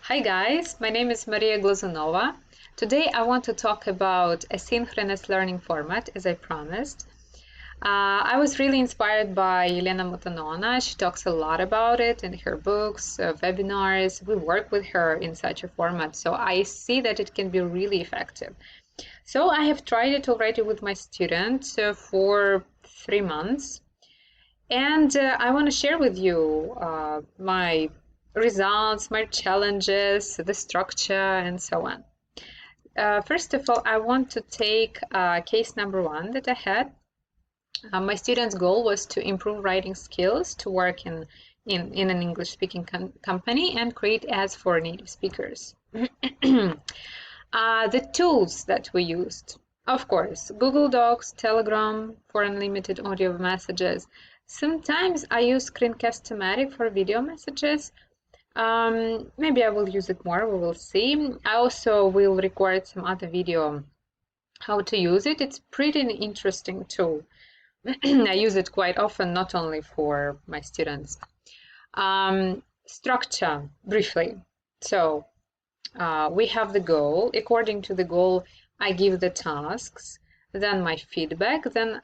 Hi guys, my name is Maria Glazunova. Today I want to talk about asynchronous learning format, as I promised. I was really inspired by Elena Motanona. She talks a lot about it in her books, webinars. We work with her in such a format, so I see that it can be really effective. So I have tried it already with my students for 3 months, and I want to share with you my results, my challenges, the structure, and so on. First of all, I want to take case number one that I had. My student's goal was to improve writing skills, to work in an English-speaking company and create ads for native speakers. The tools that we used, of course, Google Docs, Telegram for unlimited audio messages. Sometimes I use Screencast-O-Matic for video messages. Maybe I will use it more, we will see. I also will record some other video how to use it. It's pretty interesting tool. I use it quite often, not only for my students. Structure, briefly. So we have the goal. According to the goal, I give the tasks, then my feedback, then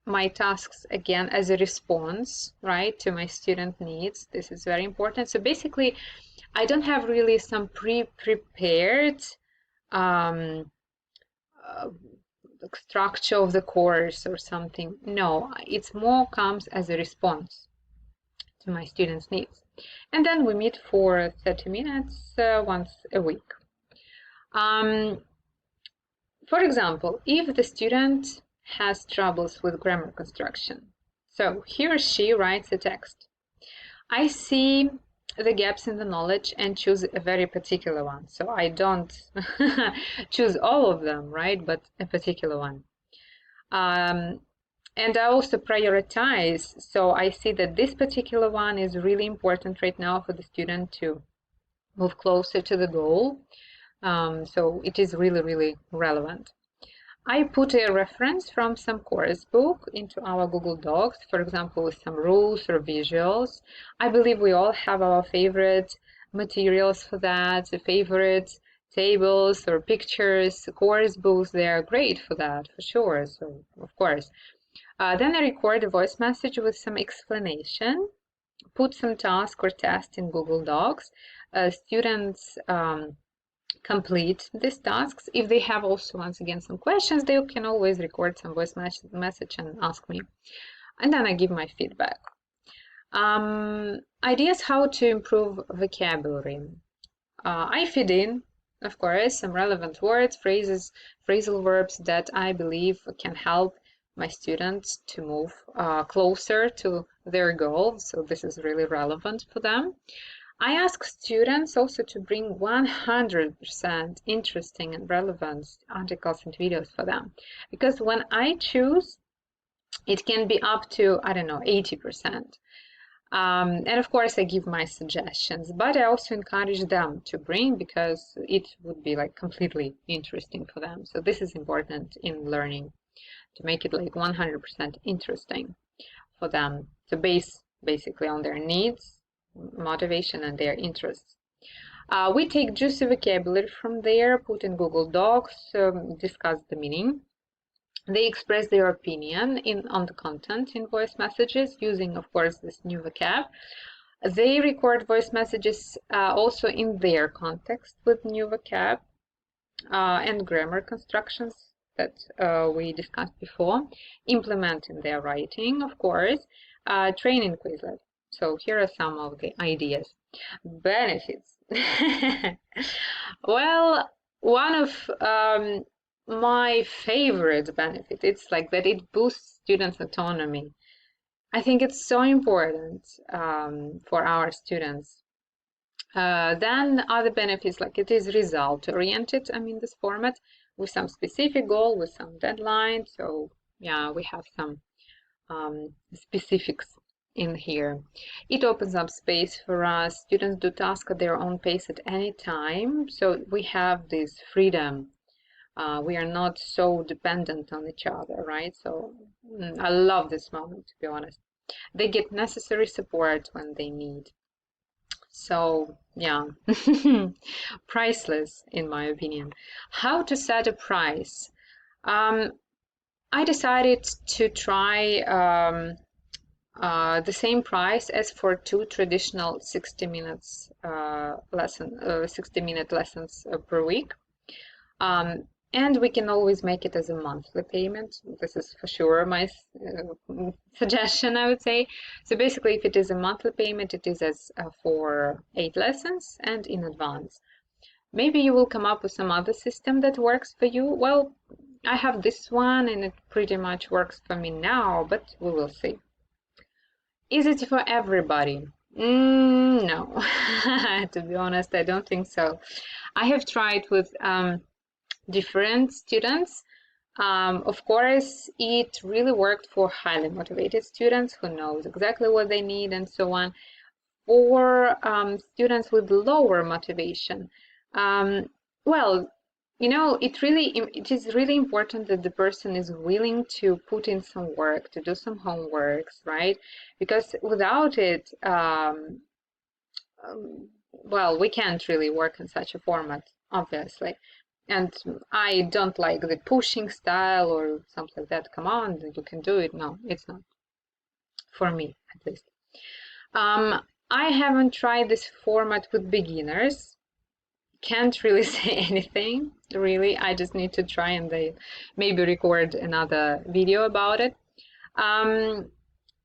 my tasks again as a response, right, to my student needs. This is very important. So basically, I don't have really some pre-prepared structure of the course or something. No, it's more comes as a response to my students' needs. And then we meet for 30 minutes once a week. For example, if the student has troubles with grammar construction, so he or she writes a text. I see the gaps in the knowledge and choose a very particular one. So I don't choose all of them, right? But a particular one. And I also prioritize. So I see that this particular one is really important right now for the student to move closer to the goal. So it is really, really relevant. I put a reference from some course book into our Google Docs, for example, with some rules or visuals. I believe we all have our favorite materials for that, favorite tables or pictures, course books. They are great for that, for sure. So, of course. Then I record a voice message with some explanation, put some task or test in Google Docs. Students complete these tasks. If they have also, once again, some questions, they can always record some voice message and ask me. And then I give my feedback. Ideas how to improve vocabulary. I feed in, of course, some relevant words, phrases, phrasal verbs that I believe can help my students to move closer to their goal. So this is really relevant for them. I ask students also to bring 100% interesting and relevant articles and videos for them. Because when I choose, it can be up to, I don't know, 80%. And of course, I give my suggestions, but I also encourage them to bring because it would be like completely interesting for them. So this is important in learning, to make it like 100% interesting for them, to base basically on their needs, motivation, and their interests. We take juicy vocabulary from there, put in Google Docs, discuss the meaning. They express their opinion on the content in voice messages using, of course, this new vocab. They record voice messages also in their context with new vocab and grammar constructions that we discussed before. Implement in their writing, of course. Training Quizlet. So here are some of the ideas. Benefits. Well, one of my favorite benefit, it's like that it boosts students' autonomy. I think it's so important for our students. Then other benefits, like it is result-oriented, this format with some specific goal, with some deadline. So yeah, we have some specifics in here. It opens up space for us. Students do tasks at their own pace at any time. So we have this freedom. We are not so dependent on each other, right? So I love this moment, to be honest. They get necessary support when they need. So Yeah. Priceless, in my opinion. How to set a price? Um, I decided to try the same price as for two traditional 60 minutes 60-minute lessons per week. Um, and we can always make it as a monthly payment. This is for sure my suggestion, I would say. So basically, if it is a monthly payment, it is as for 8 lessons and in advance. Maybe you will come up with some other system that works for you. Well, I have this one and it pretty much works for me now, but we will see. Is it for everybody? No. To be honest, I don't think so. I have tried with different students. Of course, it really worked for highly motivated students who knows exactly what they need and so on. For students with lower motivation, well, it is really important that the person is willing to put in some work, to do some homeworks, right? Because without it, well, we can't really work in such a format, obviously. And I don't like the pushing style or something like that. Come on, you can do it. No, it's not for me, at least. I haven't tried this format with beginners. Can't really say anything, really. I just need to try and they maybe record another video about it.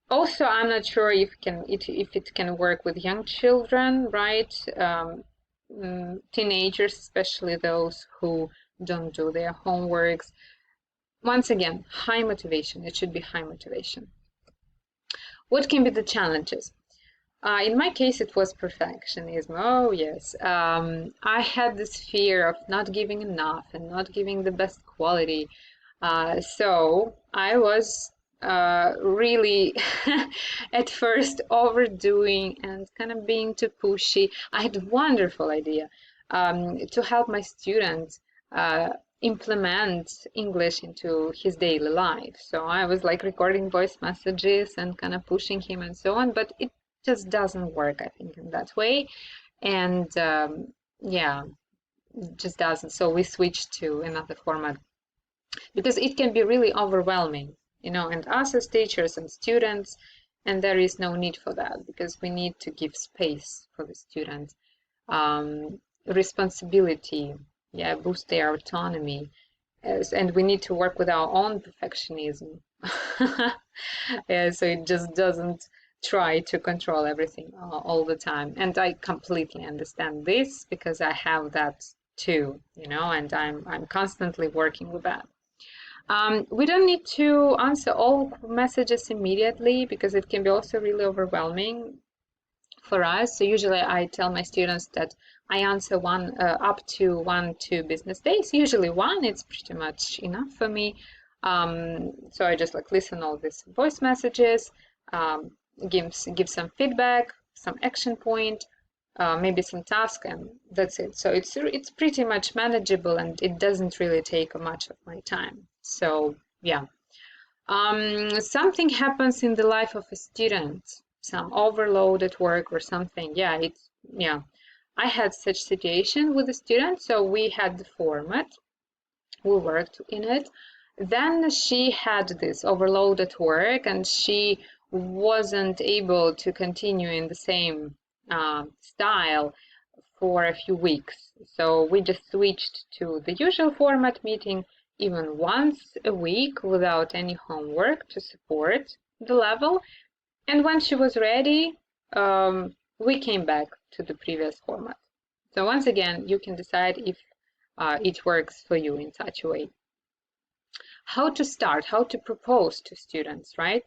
Also, I'm not sure if it can work with young children, right? Teenagers, especially those who don't do their homeworks. Once again, high motivation. It should be high motivation. What can be the challenges? In my case, it was perfectionism. Oh, yes. I had this fear of not giving enough and not giving the best quality. So I was really at first overdoing and kind of being too pushy. I had a wonderful idea to help my students implement English into his daily life. So I was like recording voice messages and kind of pushing him and so on, but it just doesn't work, I think, in that way. And yeah, it just doesn't. So we switched to another format because it can be really overwhelming, and us as teachers and students, and there is no need for that because we need to give space for the students. Responsibility, yeah, boost their autonomy, and we need to work with our own perfectionism. Yeah, so it just doesn't try to control everything all the time. And I completely understand this because I have that too, and I'm constantly working with that. We don't need to answer all messages immediately because it can be also really overwhelming for us. So usually I tell my students that I answer one up to 1-2 business days. Usually one, it's pretty much enough for me. So I just like listen all these voice messages, give some feedback, some action point, maybe some task, and that's it. So it's pretty much manageable and it doesn't really take much of my time. So yeah. Something happens in the life of a student, some overload at work or something. Yeah. I had such situation with a student, so we had the format, we worked in it. Then she had this overload at work and she wasn't able to continue in the same style for a few weeks. So we just switched to the usual format meeting even once a week without any homework to support the level. And when she was ready, we came back to the previous format. So once again, you can decide if it works for you in such a way. How to start, how to propose to students, right?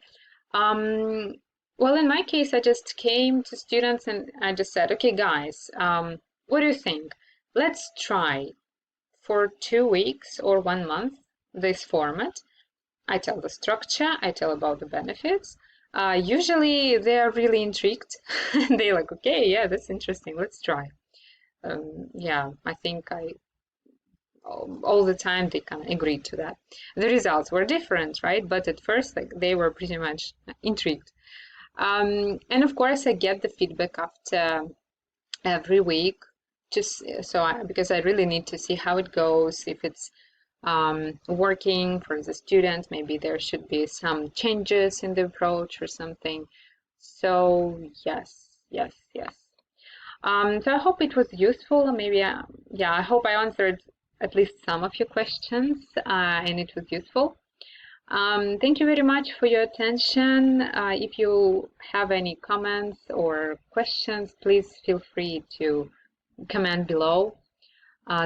Well, in my case, I just came to students and I just said, okay, guys, what do you think? Let's try for 2 weeks or 1 month this format. I tell the structure, I tell about the benefits. Usually they're really intrigued. They're like, okay, yeah, that's interesting. Let's try. Yeah, I think all the time they kind of agreed to that. The results were different, right? But at first, like they were pretty much intrigued. And of course, I get the feedback after every week, just because I really need to see how it goes, if it's working for the students. Maybe there should be some changes in the approach or something. So yes, yes, yes. So I hope it was useful. Maybe, yeah, I hope I answered at least some of your questions, and it was useful. Thank you very much for your attention. If you have any comments or questions, please feel free to comment below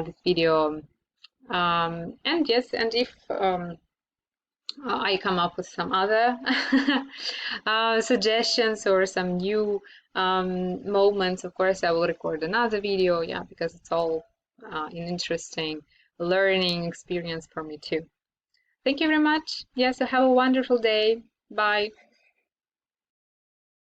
this video. And yes, and if I come up with some other suggestions or some new moments, of course, I will record another video, yeah, because it's all an interesting learning experience for me too. Thank you very much. Yes, have a wonderful day. Bye.